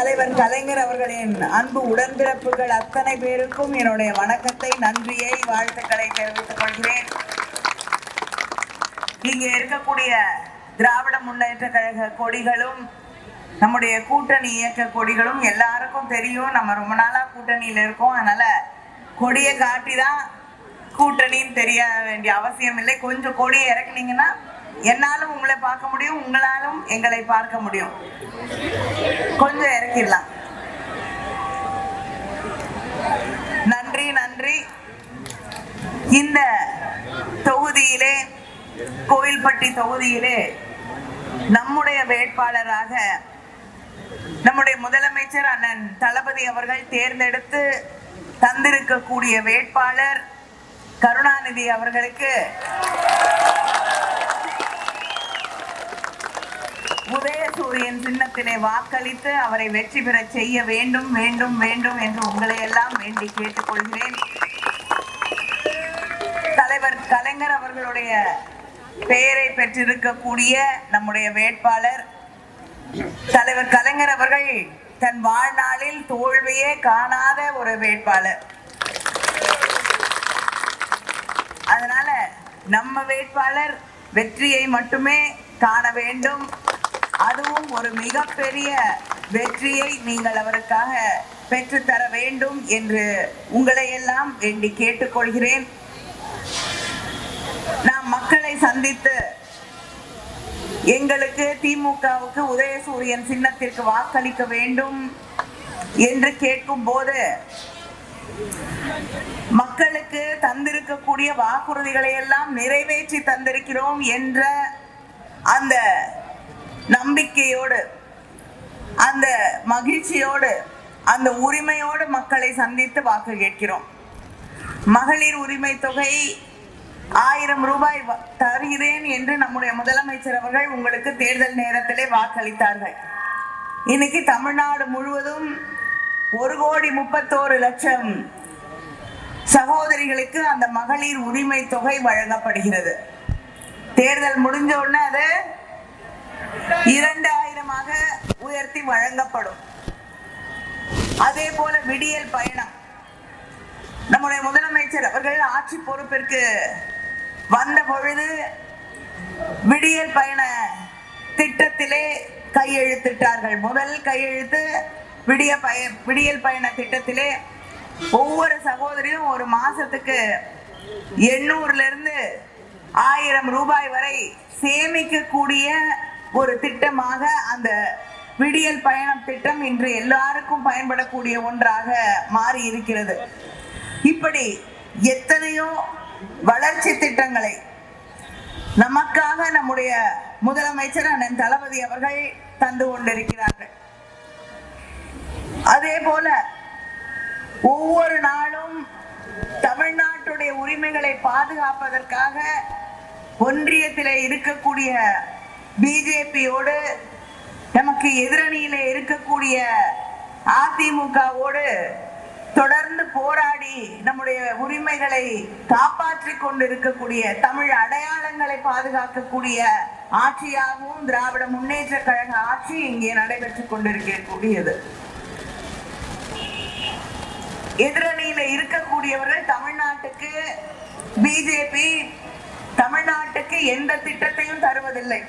தலைவர் கலைஞர் அவர்களின் அன்பு உடன்பிறப்புகள் அத்தனை பேருக்கும் என்னுடைய வணக்கத்தை, நன்றியை, வாழ்த்துக்களை தெரிவித்துக் கொள்கிறேன். இங்கே இருக்கக்கூடிய திராவிட முன்னேற்ற கழக கொடிகளும் நம்முடைய கூட்டணி இயக்க கொடிகளும் எல்லாருக்கும் தெரியும். நம்ம ரொம்ப நாளா கூட்டணியில இருக்கோம். அதனால கொடியை காட்டி தான் கூட்டணின்னு தெரிய வேண்டிய அவசியம் இல்லை. கொஞ்சம் கொடியை இறக்குனீங்கன்னா என்னாலும் உங்களை பார்க்க முடியும், உங்களாலும் எங்களை பார்க்க முடியும். கொஞ்சம் இறக்கிடலாம். நன்றி நன்றி. இந்த தொகுதியிலே, கோவில்பட்டி தொகுதியிலே நம்முடைய வேட்பாளராக நம்முடைய முதலமைச்சர் அண்ணன் தளபதி அவர்கள் தேர்ந்தெடுத்து தந்திருக்கக்கூடிய வேட்பாளர் கருணாநிதி அவர்களுக்கு உதயசூரியன் சின்னத்திலே வாக்களித்து அவரை வெற்றி பெற செய்ய வேண்டும் வேண்டும் வேண்டும் என்று உங்களை எல்லாம் வேண்டி கேட்டுக்கொள்கிறேன். தலைவர் கலைஞர் அவர்களுடைய பெயரை பெற்றிருக்கக்கூடிய நம்முடைய வேட்பாளர் தலைவர் கலைஞர் அவர்கள் தன் வாழ்நாளில் தோல்வியே காணாத ஒரு வேட்பாளர். அதனால நம்ம வேட்பாளர் வெற்றியை மட்டுமே காண வேண்டும். அதுவும் ஒரு மிகப்பெரிய வெற்றியை நீங்கள் அவருக்காக பெற்றுத்தர வேண்டும் என்று உங்களை எல்லாம் வேண்டி கேட்டுக்கொள்கிறேன். நாம் மக்களை சந்தித்து எங்களுக்கு திமுகவுக்கு உதயசூரியன் சின்னத்திற்கு வாக்களிக்க வேண்டும் என்று கேட்கும் போது மக்களுக்கு தந்திருக்கக்கூடிய வாக்குறுதிகளை எல்லாம் நிறைவேற்றி தந்திருக்கிறோம் என்ற அந்த நம்பிக்கையோடு, அந்த மகிழ்ச்சியோடு, அந்த உரிமையோடு மக்களை சந்தித்து வாக்கு கேட்கிறோம். மகளிர் உரிமை தொகை 1000 ரூபாய் தருகிறேன் என்று நம்முடைய முதலமைச்சர் அவர்கள் உங்களுக்கு தேர்தல் நேரத்திலே வாக்களித்தார்கள். இன்னைக்கு தமிழ்நாடு முழுவதும் 1,31,00,000 சகோதரிகளுக்கு அந்த மகளிர் உரிமை தொகை வழங்கப்படுகிறது. தேர்தல் முடிஞ்ச உடனே அது 2000ஆக உயர்த்தி வழங்கப்படும். அதே போல விடியல் பயணம், நம்முடைய முதலமைச்சர் அவர்கள் ஆட்சி பொறுப்பிற்கு வந்த பொழுது விடியல் பயண திட்டத்திலே கையெழுத்திட்டார்கள். முதல் கையெழுத்து விடியல் பயண திட்டத்திலே ஒவ்வொரு சகோதரியும் ஒரு மாசத்துக்கு 800 இருந்து 1000 ரூபாய் வரை சேமிக்கக்கூடிய ஒரு திட்டமாக அந்த விடியல் பயணம் திட்டம் இன்று எல்லாருக்கும் பயன்படக்கூடிய ஒன்றாக மாறி இருக்கிறது. இப்படி எத்தனையோ வளர்ச்சி திட்டங்களை நமக்காக நம்முடைய முதலமைச்சர் அண்ணன் தளபதி அவர்கள் தந்து கொண்டிருக்கிறார்கள். அதே போல ஒவ்வொரு நாளும் தமிழ்நாட்டுடைய உரிமைகளை பாதுகாப்பதற்காக ஒன்றியத்திலே இருக்கக்கூடிய பிஜேபியோடு, நமக்கு எதிரணியிலே இருக்கக்கூடிய அதிமுகவோடு தொடர்ந்து போராடி நம்முடைய உரிமைகளை காப்பாற்றிக் கொண்டிருக்கக்கூடிய, தமிழ் அடையாளங்களை பாதுகாக்கக்கூடிய ஆட்சியாகவும் திராவிட முன்னேற்ற கழக ஆட்சி இங்கே நடைபெற்றுக் கொண்டிருக்கக்கூடியது. எதிரணியில இருக்கக்கூடியவர்கள் தமிழ்நாட்டுக்கு, பிஜேபி தமிழ்நாட்டுக்கு எந்த திட்டத்தையும் தருவதில்லை.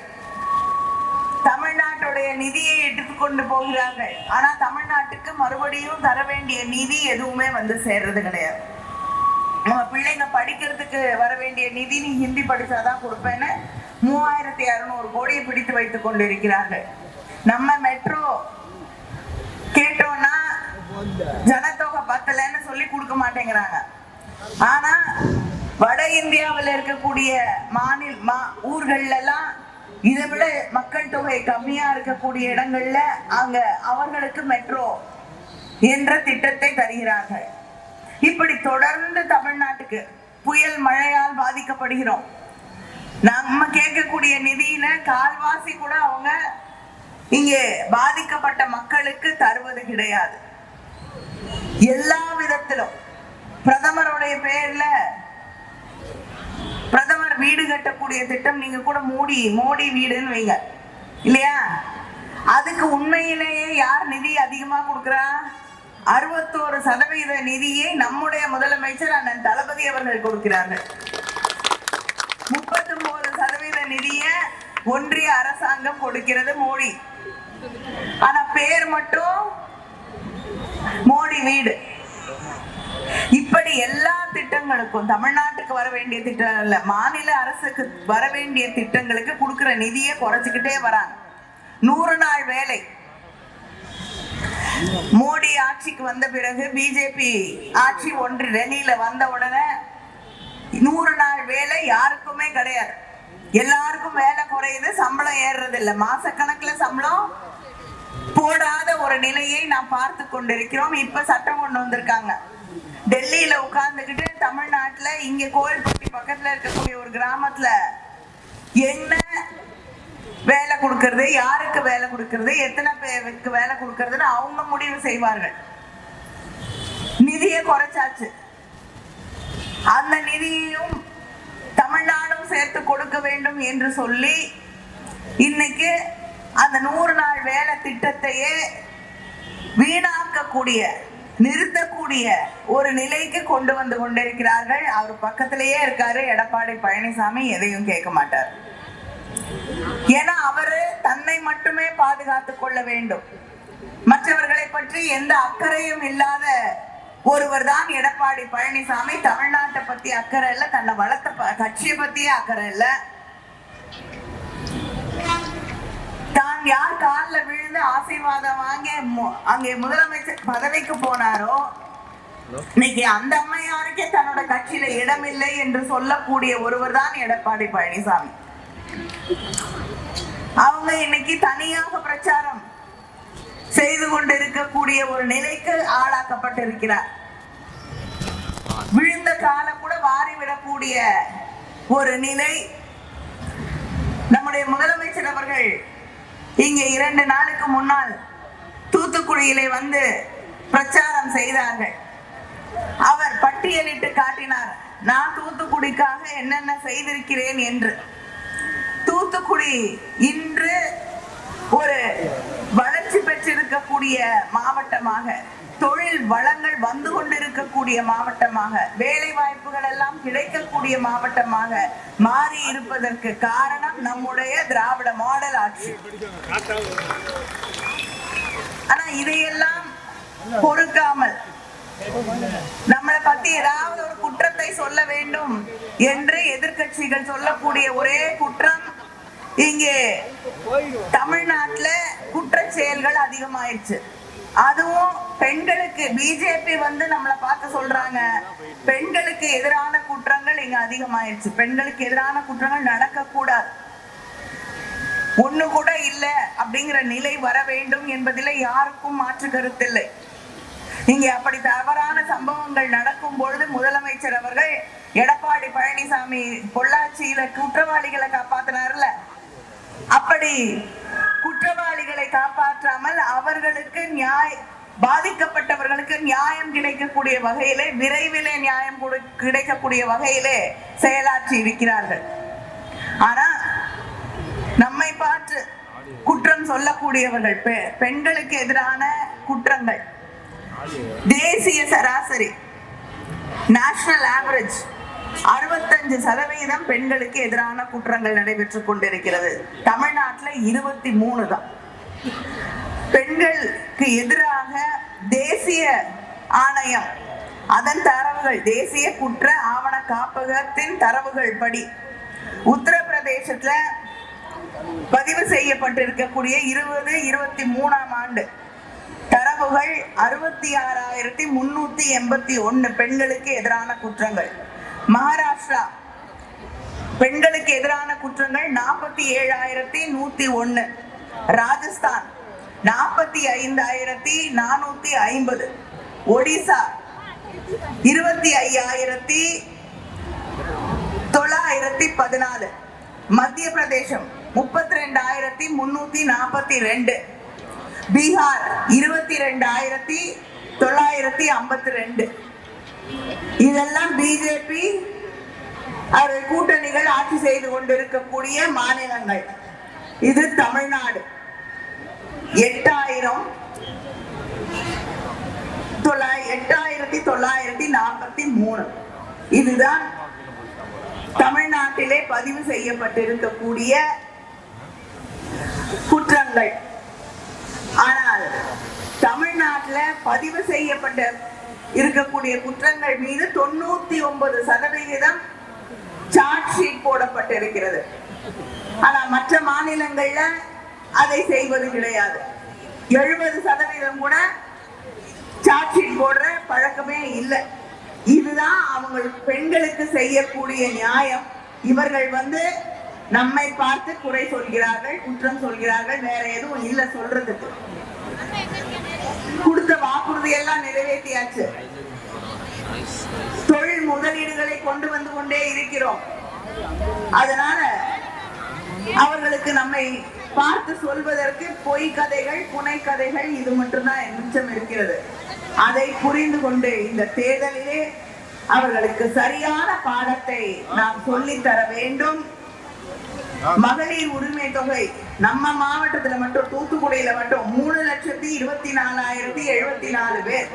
தமிழ்நாட்டுடைய நிதியை எடுத்துக்கொண்டு போகிறார்கள். ஆனா தமிழ்நாட்டுக்கு மறுபடியும் தர வேண்டிய நிதி எதுவுமே வந்து சேர்றது கிடையாது. நம்ம பிள்ளைங்க படிக்கிறதுக்கு வர வேண்டிய நிதி நீ ஹிந்தி படிச்சாதான் கொடுப்பேன்னு 3600 கோடியை பிடித்து வைத்துக் கொண்டிருக்கிறார்கள். நம்ம மெட்ரோ கேட்டோம்னா ஜனத்தொகை பத்தலன்னு சொல்லி கொடுக்க மாட்டேங்கிறாங்க. ஆனா வட இந்தியாவில் இருக்கக்கூடிய ஊர்கள்ல எல்லாம் இதை விட மக்கள் தொகை கம்மியா இருக்கக்கூடிய இடங்கள்ல அங்க அவர்களுக்கு மெட்ரோ என்ற திட்டத்தை தருகிறார்கள். இப்படி தொடர்ந்து தமிழ்நாட்டுக்கு புயல் மழையால் பாதிக்கப்படுகிறோம். நம்ம கேட்கக்கூடிய நிதியில கால்வாசி கூட அவங்க இங்கே பாதிக்கப்பட்ட மக்களுக்கு தருவது கிடையாது. எல்லா விதத்திலும் பிரதமருடைய பெயர்ல பிரதமர் வீடு கட்டக்கூடிய திட்டம், நீங்க கூட மோடி வீடுன்னு வைங்க இல்லையா, அதுக்கு உண்மையிலேயே யார் நிதி அதிகமா கொடுக்கிறா? 61% நிதியை நம்முடைய முதலமைச்சர் அண்ணன் தளபதி அவர்கள் கொடுக்கிறார்கள். 39% நிதியை ஒன்றிய அரசாங்கம் கொடுக்கிறது மோடி. ஆனா பேர் மட்டும் மோடி வீடு. இப்படி எல்லா திட்டங்களுக்கும் தமிழ்நாட்டுக்கு வர வேண்டிய திட்டம் இல்ல, மாநில அரசுக்கு வர வேண்டிய திட்டங்களுக்கு கொடுக்கிற நிதியை குறைச்சுக்கிட்டே வராங்க. 100 நாள் வேலை மோடி ஆட்சிக்கு வந்த பிறகு, பிஜேபி ஆட்சி ஒன்று டெல்லியில வந்த உடனே 100 நாள் வேலை யாருக்குமே கிடையாது. எல்லாருக்கும் வேலை குறையுது, சம்பளம் ஏறுறது இல்லை. மாசக்கணக்குல சம்பளம் போடாத ஒரு நிலையை நாம் பார்த்து கொண்டிருக்கிறோம். இப்ப சட்டம் கொண்டு வந்திருக்காங்க. டெல்லியில உட்கார்ந்துகிட்டு தமிழ்நாட்டுல இங்க கோயில்பட்டி பக்கத்துல இருக்கக்கூடிய ஒரு கிராமத்துல என்ன வேலை கொடுக்கறது, யாருக்கு வேலை கொடுக்கறது, எத்தனை பேருக்கு வேலை கொடுக்கறதுன்னு அவங்க முடிவு செய்வார்கள். நிதியை குறைச்சாச்சு. அந்த நிதியையும் தமிழ்நாடும் சேர்த்து கொடுக்க வேண்டும் என்று சொல்லி இன்னைக்கு அந்த 100 நாள் வேலை திட்டத்தையே வீணாக்கக்கூடிய, நிறுத்தக்கூடிய ஒரு நிலைக்கு கொண்டு வந்து கொண்டிருக்கிறார்கள். அவர் பக்கத்திலேயே இருக்காரு எடப்பாடி பழனிசாமி, எதையும் கேட்க மாட்டார். ஏன்னா அவரு தன்னை மட்டுமே பாதுகாத்துக் கொள்ள வேண்டும். மற்றவர்களை பற்றி எந்த அக்கறையும் இல்லாத ஒருவர் தான் எடப்பாடி பழனிசாமி. தமிழ்நாட்டை பத்தி அக்கறை இல்ல, தன்னை வளர்த்த கட்சியை பத்தியே அக்கறை இல்ல. தான் யார் காலில் விழுந்து ஆசீர்வாதம் வாங்கி அங்கே முதலமைச்சர் பதவிக்கு போனாரோ, இன்னைக்கு அந்த அம்மையாருக்கே தன்னோட கட்சியில இடம் இல்லை என்று சொல்லக்கூடிய ஒருவர் தான் எடப்பாடி பழனிசாமி. அவங்க இன்னைக்கு தனியாக பிரச்சாரம் செய்து கொண்டிருக்கக்கூடிய ஒரு நிலைக்கு ஆளாக்கப்பட்டிருக்கிறார். விழுந்த காலம் கூட வாரிவிடக்கூடிய ஒரு நிலை. நம்முடைய முதலமைச்சர் அவர்கள் இங்கே 2 நாளுக்கு முன்னால் தூத்துக்குடியிலே வந்து பிரச்சாரம் செய்தார்கள். அவர் பட்டியலிட்டு காட்டினார், நான் தூத்துக்குடிக்காக என்னென்ன செய்திருக்கிறேன் என்று. தூத்துக்குடி இன்று ஒரு வளர்ச்சி பெற்றிருக்கக்கூடிய மாவட்டமாக, தொழில் வளங்கள் வந்து கொண்டிருக்கக்கூடிய மாவட்டமாக, வேலை வாய்ப்புகள் எல்லாம் கிடைக்கக்கூடிய மாவட்டமாக மாறி இருப்பதற்கு காரணம் நம்முடைய திராவிட மாடல் ஆட்சி. ஆனா இதையெல்லாம் பொறுக்காமல் நம்மளை பத்தி ஏதாவது ஒரு குற்றத்தை சொல்ல வேண்டும் என்று எதிர்கட்சிகள் சொல்லக்கூடிய ஒரே குற்றம், இங்கே தமிழ்நாட்டுல குற்ற செயல்கள் அதிகமாயிருச்சு. அதுவும் பெண்களுக்கு பிஜேபி வந்து நம்மளை பார்த்து சொல்றாங்க, பெண்களுக்கு எதிரான குற்றங்கள் இங்க அதிகமாயிருச்சு. பெண்களுக்கு எதிரான குற்றங்கள் நடக்க கூடாது, ஒண்ணு கூட இல்ல அப்படிங்கிற நிலை வர வேண்டும் என்பதில் யாருக்கும் மாற்று கருத்தில்லை. இங்கே அப்படி தவறான சம்பவங்கள் நடக்கும் பொழுது முதலமைச்சர் அவர்கள் எடப்பாடி பழனிசாமி பொள்ளாச்சியில குற்றவாளிகளை காப்பாத்தினார்ல, அப்படி குற்றவாளிகளை காப்பாற்றாமல் அவர்களுக்கு பாதிக்கப்பட்டவர்களுக்கு நியாயம் கிடைக்கக்கூடிய வகையிலே, விரைவிலே நியாயம் கிடைக்கக்கூடிய வகையிலே செயலாற்றி இருக்கிறார்கள். ஆனா நம்மை பார்த்து குற்றம் சொல்லக்கூடியவர்கள் பெண்களுக்கு எதிரான குற்றங்கள் தேசிய சராசரி நேஷனல் ஆவரேஜ் 65% பெண்களுக்கு எதிரான குற்றங்கள் நடைபெற்றுக் கொண்டிருக்கிறது. தமிழ்நாட்டுல 23 தான். பெண்களுக்கு எதிராக தேசிய ஆணையம் அதன் தரவுகள், தேசிய குற்ற ஆவண காப்பகத்தின் தரவுகள் படி உத்தரப்பிரதேசத்துல பதிவு செய்யப்பட்டிருக்கக்கூடிய 2023ஆம் ஆண்டு தரவுகள் 66,381 பெண்களுக்கு எதிரான குற்றங்கள். மகாராஷ்டிரா பெண்களுக்கு எதிரான குற்றங்கள் 47,101. ராஜஸ்தான் 45,450. ஒடிசா 25,914. மத்திய பிரதேசம் 32,342. பீகார் 22,952. இதெல்லாம் பிஜேபி கூட்டணிகள் ஆட்சி செய்து கொண்டிருக்கக்கூடிய மாநிலங்கள். இது தமிழ்நாடு 8,000, 1943. இதுதான் தமிழ்நாட்டிலே பதிவு செய்யப்பட்டிருக்கக்கூடிய குற்றங்கள். ஆனால் தமிழ்நாட்டில் பதிவு செய்யப்பட்ட இருக்கக்கூடிய குற்றங்கள் மீது 99% சார்ஜ் ஷீட் போடப்பட்டிருக்கிறது. ஆனா மற்ற மாநிலங்கள்ல அதை செய்வது கிடையாது. 70% கூட சார்ஜ் ஷீட் போடுற பழக்கமே இல்லை. இதுதான் அவங்க பெண்களுக்கு செய்யக்கூடிய நியாயம். இவர்கள் நம்மை பார்த்து குறை சொல்கிறார்கள், குற்றம் சொல்கிறார்கள், வேற எதுவும் இல்லை சொல்றதுக்கு. கொடுத்த வாக்குறுதி எல்லாம் நிறைவேற்றியாச்சு. தொழில் முதலீடுகளை கொண்டு வந்து கொண்டே இருக்கிறோம். அதனால அவர்களுக்கு நம்மை பார்த்து சொல்வதற்கு பொய் கதைகள், புனை கதைகள் இது மட்டும்தான் மிச்சம் இருக்கிறது. அதை புரிந்து கொண்டு இந்த தேர்தலிலே அவர்களுக்கு சரியான பாடத்தை நாம் சொல்லித்தர வேண்டும். மகளிர் உரிமை தொகை நம்ம மாவட்டத்துல மட்டும், தூத்துக்குடியில மட்டும் 3,24,074 பேர்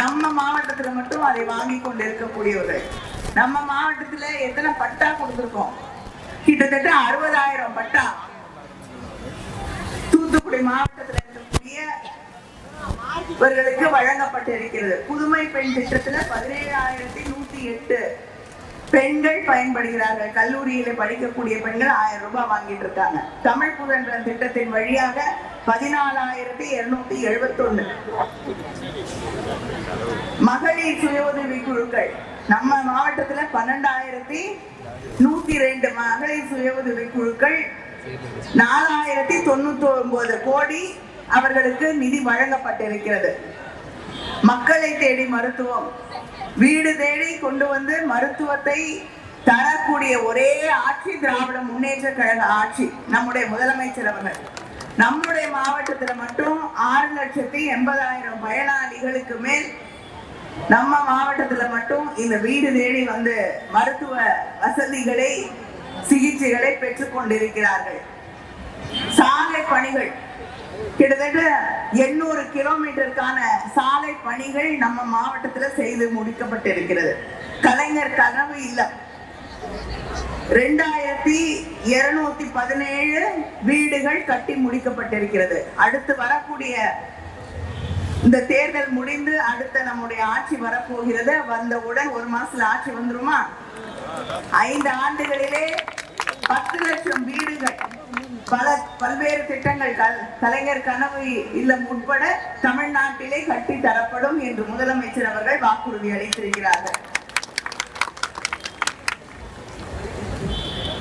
நம்ம மாவட்டத்துல மட்டும் அதை வாங்கி கொண்டு இருக்கக்கூடியவர்கள். நம்ம மாவட்டத்துல எத்தனை பட்டா கொடுத்திருக்கோம்? கிட்டத்தட்ட 60,000 பட்டா. தூத்துக்குடி மாவட்டத்தில் இருக்கக்கூடிய இவர்களுக்கு வழங்கப்பட்டிருக்கிறது. புதுமை பெண் திட்டத்துல 17,108 பெண்கள் பயன்படுகிறார்கள். கல்லூரியில படிக்கக்கூடிய பெண்கள் 1000 ரூபாய் வாங்கிட்டு இருக்காங்க. தமிழ் புதல்வன் திட்டத்தின் வழியாக 14,271 மகளிர் சுய உதவி குழுக்கள் நம்ம மாவட்டத்துல 12,102 மகளிர் சுய உதவி குழுக்கள் 4,099 கோடி அவர்களுக்கு நிதி வழங்கப்பட்டிருக்கிறது. மக்களை தேடி மருத்துவம், வீடு தேடி கொண்டு வந்து மருத்துவத்தை தரக்கூடிய ஒரே ஆட்சி திராவிட முன்னேற்ற கழக ஆட்சி. நம்முடைய முதலமைச்சர் அவர்கள் நம்முடைய மாவட்டத்தில் மட்டும் 6,80,000 பயனாளிகளுக்கு மேல் நம்ம மாவட்டத்துல மட்டும் இந்த வீடு தேடி மருத்துவ வசதிகளை, சிகிச்சைகளை பெற்றுக் கொண்டிருக்கிறார்கள். சாலை பணிகள் கிட்டத்தட்ட 800 கிலோமீட்டருக்கான சாலை பணிகள் நம்ம மாவட்டத்துல செய்து முடிக்கப்பட்டிருக்கிறது. கலைஞர் கனவு இல்லம் 2,217 வீடுகள் கட்டி முடிக்கப்பட்டிருக்கிறது. அடுத்து வரக்கூடிய இந்த தேர்தல் முடிந்து அடுத்த நம்முடைய ஆட்சி வரப்போகிறது. வந்தவுடன் 1 மாசத்துல ஆட்சி வந்துருமா? 5 ஆண்டுகளிலே 10 லட்சம் வீடுகள், பல்வேறு திட்டங்கள், கலைஞர் கனவு இல்லம் உட்பட தமிழ்நாட்டிலே கட்டி தரப்படும் என்று முதலமைச்சர் அவர்கள் வாக்குறுதி அளித்திருக்கிறார்கள்.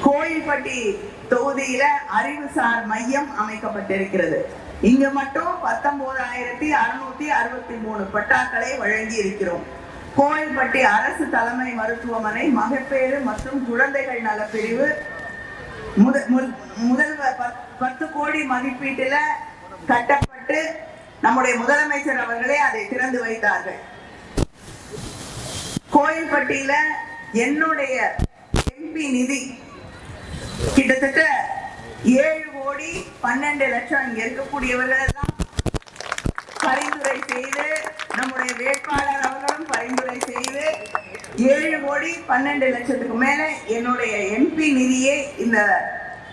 கோயில்பட்டி தொகுதியில அறிவுசார் மையம் அமைக்கப்பட்டிருக்கிறது. இங்க மட்டும் 19,663 பட்டாக்களை வழங்கி இருக்கிறோம். கோயில்பட்டி அரசு தலைமை மருத்துவமனை மகப்பேறு மற்றும் குழந்தைகள் நல பிரிவு முதல்வர் 10 கோடி மதிப்பீட்டில கட்டப்பட்டு நம்முடைய முதலமைச்சர் அவர்களே அதை திறந்து வைத்தார்கள். கோயில்பட்டியில என்னுடைய எம்பி நிதி கிட்டத்தட்ட 7,12,00,000 இங்க இருக்கக்கூடியவர்கள் எல்லாம் பரிந்துரை செய்து, நம்முடைய வேட்பாளர் அவர்களும் பரிந்துரை செய்து 7,12,00,000 மேல என்னுடைய எம்பி நிதியை இந்த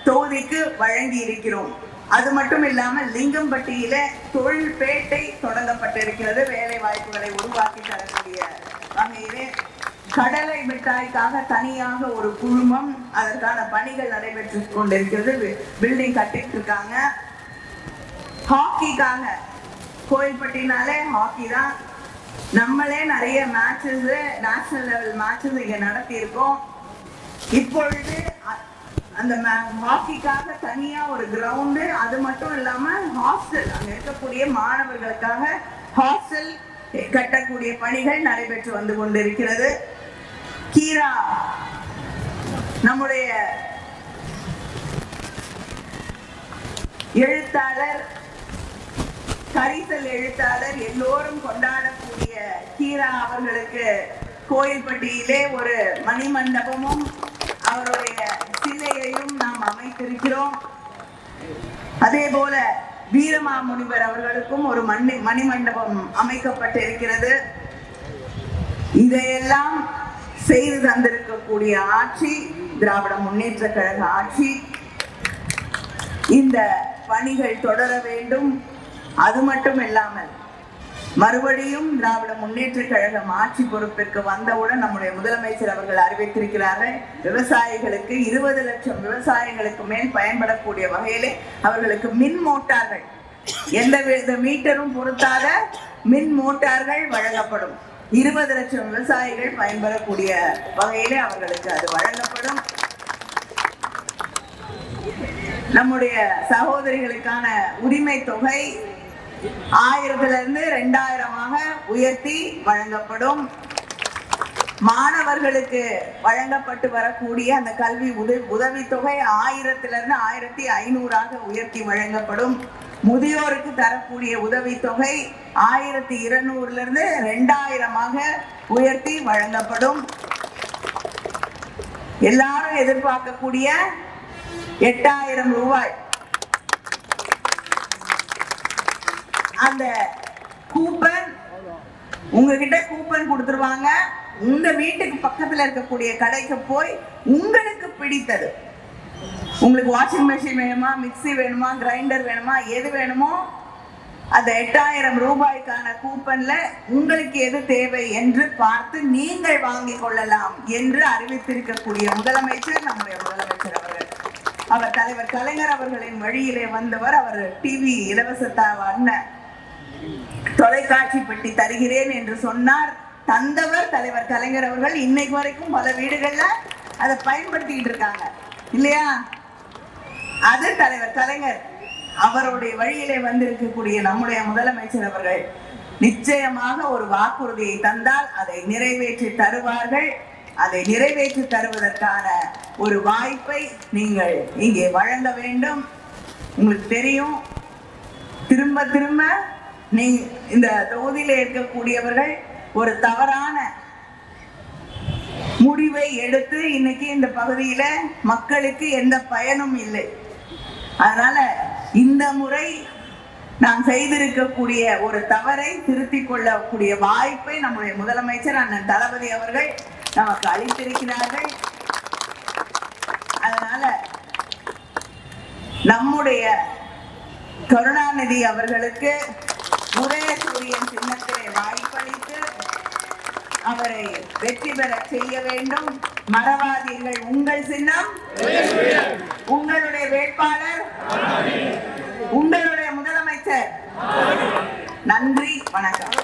தொகுதிக்கு வழங்கி இருக்கிறோம். அது மட்டும் இல்லாமல் லிங்கம்பட்டியில தொழில்பேட்டை தொடங்கப்பட்டிருக்கிறது. வேலை வாய்ப்புகளை உருவாக்கி தரக்கூடிய வகையிலே கடலை மிட்டாய்க்காக தனியாக ஒரு குழுமம், அதற்கான பணிகள் நடைபெற்று கொண்டிருக்கிறது. பில்டிங் கட்டிட்டு இருக்காங்க. ஹாக்கிக்காக, கோயில்பட்டினாலே ஹாக்கி தான். நம்மளே நிறைய மேட்சஸ், நேஷனல் லெவல் மேட்சஸ் இங்க நடத்தி இருக்கோம். இப்பொழுது அந்த ஹாக்கிக்காக தனியா ஒரு கிரவுண்டு, அது மட்டும் இல்லாம ஹாஸ்டல், அங்க இருக்கக்கூடிய மாணவர்களுக்காக ஹாஸ்டல் கட்டக்கூடிய பணிகள் நடைபெற்று வந்து கொண்டிருக்கிறது. கீரா நம்முடைய எழுத்தாளர், கரிசல் எழுத்தாளர், எல்லோரும் கொண்டாடக்கூடிய கீரா அவர்களுக்கு கோயில்பட்டியிலே ஒரு மணிமண்டபமும் அவருடைய சிலையையும் நாம் அமைத்திருக்கிறோம். அதே போல வீரமாமுனிவர் அவர்களுக்கும் ஒரு மணிமண்டபம் அமைக்கப்பட்டிருக்கிறது. இதையெல்லாம் செய்து தந்திருக்கக்கூடிய ஆட்சி திராவிட முன்னேற்ற கழக ஆட்சி. இந்த பணிகள் தொடர வேண்டும். அது மட்டும் இல்லாமல் மறுபடியும் திராவிட முன்னேற்ற கழகம் ஆட்சி பொறுப்பிற்கு வந்தவுடன் நம்முடைய முதலமைச்சர் அவர்கள் அறிவித்திருக்கிறார்கள், விவசாயிகளுக்கு 20 லட்சம் விவசாயிகளுக்கு மேல் பயன்படக்கூடிய வகையிலே அவர்களுக்கு மின் மோட்டார்கள், எந்தவித மீட்டரும் பொருத்தாத மின் மோட்டார்கள் வழங்கப்படும். 20 லட்சம் விவசாயிகள் பயன்பெறக்கூடிய வகையிலே அவர்களுக்கு அது வழங்கப்படும். நம்முடைய சகோதரிகளுக்கான உரிமை தொகை 1000 2000 உயர்த்தி வழங்கப்படும். மாணவர்களுக்கு வழங்கப்பட்டு வரக்கூடிய அந்த கல்வி உதவித்தொகை 1000 1500 உயர்த்தி வழங்கப்படும். முதியோருக்கு தரக்கூடிய உதவித்தொகை 1200 2000 உயர்த்தி வழங்கப்படும். எல்லாரும் எதிர்பார்க்கக்கூடிய 8000 ரூபாய் அந்த கூப்பன், உங்ககிட்ட கூப்பன் கொடுத்துருவாங்க. உங்க வீட்டுக்கு பக்கத்துல இருக்கக்கூடிய கடைக்கு போய் உங்களுக்கு பிடித்தது, உங்களுக்கு வாஷிங் மெஷின் வேணுமா, மிக்சி வேணுமா, கிரைண்டர் வேணுமா, எது வேணுமோ அந்த 8000 ரூபாய்க்கான கூப்பன்ல உங்களுக்கு எது தேவை என்று பார்த்து நீங்கள் வாங்கிக் கொள்ளலாம் என்று அறிவித்திருக்கக்கூடிய முதலமைச்சர் நம்முடைய முதலமைச்சர் அவர்கள். அவர் தலைவர் கலைஞர் அவர்களின் வழியிலே வந்தவர். அவர் டிவி இலவச அண்ணன் தொலைக்காட்சி பெட்டி தருகிறேன் என்று சொன்னார். தந்தவர் தலைவர் கலைஞர் அவர்கள். இன்னைக்கு வரைக்கும் பல வீடுகள்ல அதை பயன்படுத்திக்கிட்டு இருக்காங்க இல்லையா? அது தலைவர் கலைஞர் அவருடைய வழியிலே வந்திருக்கக்கூடிய நம்முடைய முதலமைச்சர் அவர்கள் நிச்சயமாக ஒரு வாக்குறுதியை தந்தால் அதை நிறைவேற்றி தருவார்கள். அதை நிறைவேற்றி தருவதற்கான ஒரு வாய்ப்பை நீங்கள் இங்கே வழங்க வேண்டும். உங்களுக்கு தெரியும், திரும்ப திரும்ப இந்த தொகுதியில இருக்கக்கூடியவர்கள் ஒரு தவறான முடிவை எடுத்து இன்னைக்கு இந்த பகுதியில மக்களுக்கு எந்த பயனும் இல்லை. அதனால இந்த முறை நாம் செய்திருக்கக்கூடிய ஒரு தவறை திருத்திக் கொள்ளக்கூடிய வாய்ப்பை நம்முடைய முதலமைச்சர் அண்ணன் தளபதி அவர்கள் நமக்கு அளித்திருக்கிறார்கள். அதனால நம்முடைய கருணாநிதி அவர்களுக்கு உதயசூரியன் சின்னத்திலே வாய்ப்பளித்து அவரை வெற்றி பெற செய்ய வேண்டும். மறவாதீர்கள், உங்கள் சின்னம், உங்களுடைய வேட்பாளர், உங்களுடைய முதலமைச்சர். நன்றி, வணக்கம்.